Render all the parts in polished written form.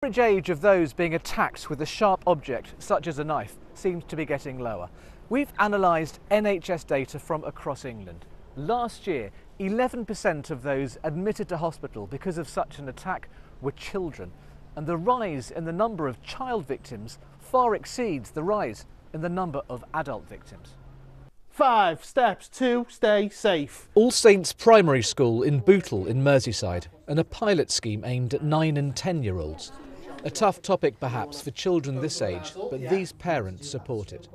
The average age of those being attacked with a sharp object, such as a knife, seems to be getting lower. We've analysed NHS data from across England. Last year, 11% of those admitted to hospital because of such an attack were children. And the rise in the number of child victims far exceeds the rise in the number of adult victims. 5 steps to stay safe. All Saints Primary School in Bootle in Merseyside, and a pilot scheme aimed at 9 and 10-year-olds. A tough topic perhaps for children this age, but these parents support it.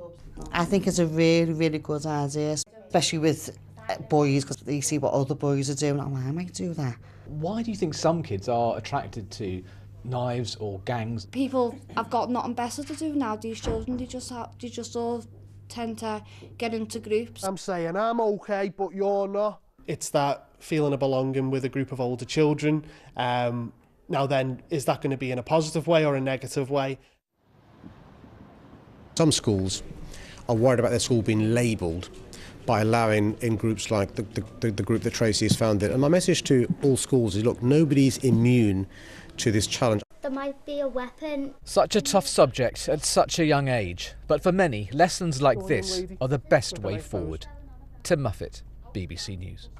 I think it's a really good idea, especially with boys, because they see what other boys are doing. Oh, I might do that. Why do you think some kids are attracted to knives or gangs? People have got nothing better to do now, these children. They just all tend to get into groups. I'm saying I'm okay, but you're not. It's that feeling of belonging with a group of older children. Now then, is that going to be in a positive way or a negative way? Some schools are worried about their school being labelled by allowing in groups like the group that Tracy has founded. And my message to all schools is, look, nobody's immune to this challenge. There might be a weapon. Such a tough subject at such a young age, but for many, lessons like this are the best way forward. Tim Muffet, BBC News.